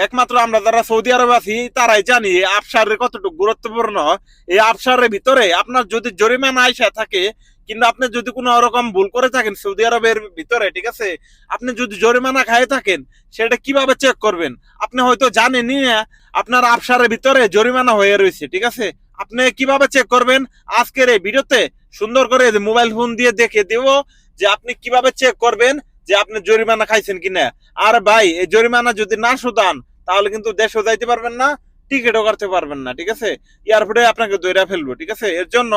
একমাত্র আমরা যারা সৌদি আরবে আছি তারাই জানি আবসারের কতটুকু গুরুত্বপূর্ণ। এই আবসারের ভিতরে আপনার যদি জরিমানা আইসা থাকে, কিন্তু আপনি যদি কোনো রকম ভুল করে থাকেন সৌদি আরবের ভিতরে, ঠিক আছে, আপনি যদি জরিমানা খাই থাকেন, সেটা কিভাবে চেক করবেন? আপনি হয়তো জানেনই না আপনার আবসারের ভিতরে জরিমানা হয়ে রয়েছে, ঠিক আছে। আপনি কিভাবে চেক করবেন? আজকের এই ভিডিওতে সুন্দর করে মোবাইল ফোন দিয়ে দেখে দেব যে আপনি কিভাবে চেক করবেন যে আপনি জরিমানা খাইছেন কিনা। আর ভাই, এই জরিমানা যদি না শুধান তাহলে কিন্তু দেশও যাইতে পারবেন না, টিকিটও করতে পারবেন না, ঠিক আছে। এয়ারপোর্টে আপনাকে ধরে ফেলবো, ঠিক আছে। এর জন্য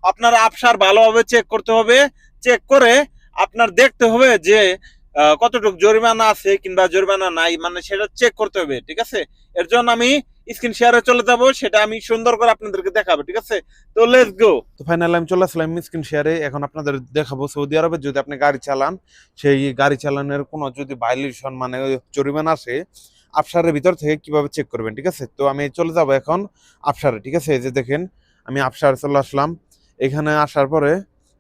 আপনার আবসার ভালোভাবে চেক করতে হবে। চেক করে আপনার দেখতে হবে যে কতটুকু জরিমানা আছে কিংবা জরিমানা নাই, মানে সেটা চেক করতে হবে, ঠিক আছে। এর জন্য আমি স্ক্রিন শেয়ারে চলে যাব, সেটা আমি সুন্দর করে আপনাদেরকে দেখাবো, ঠিক আছে। তো লেটস গো। তো ফাইনালি আমি চলে আসলাম স্ক্রিন শেয়ারে। এখন আপনাদের দেখাবো সৌদি আরবে যদি আপনি গাড়ি চালান, সেই গাড়ি চালানোর কোনো যদি ভাইলেশন মানে জরিমানা আসে, আবসারের ভিতর থেকে কিভাবে চেক করবেন, ঠিক আছে। তো আমি চলে যাব এখন আবসারে, ঠিক আছে। এই যে দেখেন আমি আবসারে চলে আসলাম। এখানে আসার পরে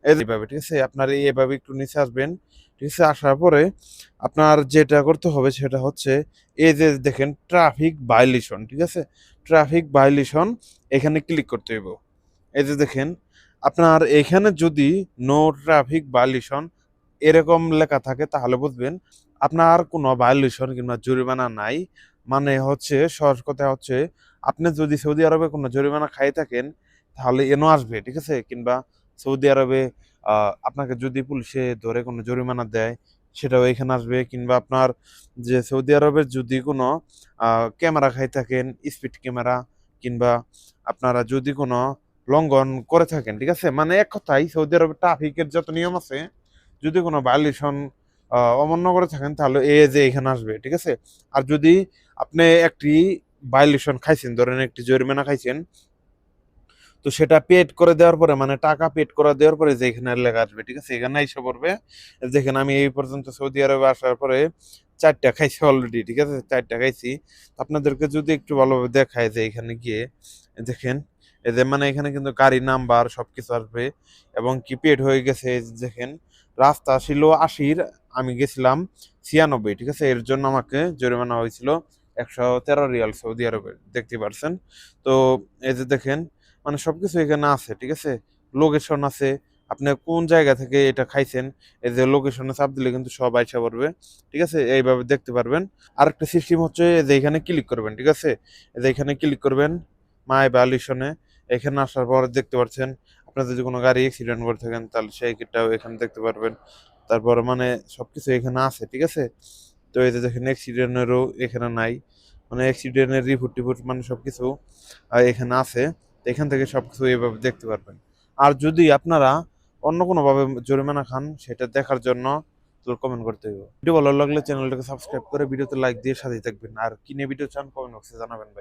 এইভাবে, ঠিক আছে, আপনার এইভাবে একটু নিচে আসবেন, ঠিক আছে। আসার পরে আপনার যেটা করতে হবে সেটা হচ্ছে এই যে দেখেন ট্রাফিক ভাইলেশন, ঠিক আছে। ট্রাফিক ভাইলেশন এখানে ক্লিক করতে হইব। এই যে দেখেন আপনার এখানে যদি নো ট্রাফিক ভাইলেশন এরকম লেখা থাকে তাহলে বুঝবেন আপনার কোনো ভায়োলেশন কিংবা জরিমানা নাই। মানে হচ্ছে সহজ কথা হচ্ছে আপনি যদি সৌদি আরবে কোনো জরিমানা খাই থাকেন তাহলে এনো আসবে, ঠিক আছে। কিংবা সৌদি আরবে আপনাকে যদি পুলিশে ধরে কোনো জরিমানা দেয় সেটাও এখানে আসবে। কিংবা আপনার যে সৌদি আরবের যদি কোনো ক্যামেরা খাই থাকেন, স্পিড ক্যামেরা, কিংবা আপনারা যদি কোনো লঙ্ঘন করে থাকেন, ঠিক আছে, মানে এক কথাই সৌদি আরবের ট্রাফিকের যত নিয়ম আছে যদি কোনো ভায়োলেশন অমান্য করে থাকেন তাহলে যে এখানে আসবে, ঠিক আছে। আর যদি আপনি একটি ভায়োলেশন খাইছেন, ধরেন একটি জরিমানা খাইছেন, তো সেটা পেড করে দেওয়ার পরে মানে টাকা পেড করে দেওয়ার পরে যে এখানে লেখা আসবে, ঠিক আছে, এখানে এসে পড়বে। দেখেন আমি এই পর্যন্ত সৌদি আরবে আসার পরে 4টা খাইছি অলরেডি, ঠিক আছে, 4টা খাইছি। আপনাদেরকে যদি একটু ভালোভাবে দেখায় যে এখানে গিয়ে দেখেন এই যে মানে এখানে কিন্তু গাড়ি নাম্বার সবকিছু আসবে এবং কি পেড হয়ে গেছে। এই যে দেখেন রাস্তা ছিল 80, আমি গেছিলাম 96, ঠিক আছে। এর জন্য আমাকে জরিমানা হয়েছিল 113 রিয়াল সৌদি আরবে, দেখতে পারছেন। তো এই যে দেখেন মানে সবকিছু এখানে আছে, ঠিক আছে। লোকেশন আছে, আপনি কোন জায়গা থেকে এটা খাইছেন এই যে লোকেশনে চাপ দিলে কিন্তু সব আইসা পড়বে, ঠিক আছে। এইভাবে দেখতে পারবেন। আরেকটা সিস্টেম হচ্ছে যে এখানে ক্লিক করবেন, ঠিক আছে। এই যে এখানে ক্লিক করবেন মাই ভ্যালিশনে। এখানে আসার পর দেখতে পাচ্ছেন আপনার যদি কোনো গাড়ি অ্যাক্সিডেন্ট করে থাকেন তাহলে সেই কিটটাও এখানে দেখতে পারবেন। তারপর মানে সবকিছু এখানে আছে, ঠিক আছে। তো এই যে দেখেন অ্যাক্সিডেন্টেরও এখানে নাই, মানে অ্যাক্সিডেন্টের রিপোর্ট টিপোর্ট মানে সবকিছু এখানে আছে। এখান থেকে সবকিছু এইভাবে দেখতে পারবেন। আর যদি আপনারা অন্য কোনোভাবে জরিমানা খান সেটা দেখার জন্য কমেন্ট করতে হবে। ভিডিও ভালো লাগলে চ্যানেলটাকে সাবস্ক্রাইব করে ভিডিওতে লাইক দিয়ে সাথে থাকবেন। আর কি নিয়ে ভিডিও চান কমেন্ট বক্সে জানাবেন ভাই।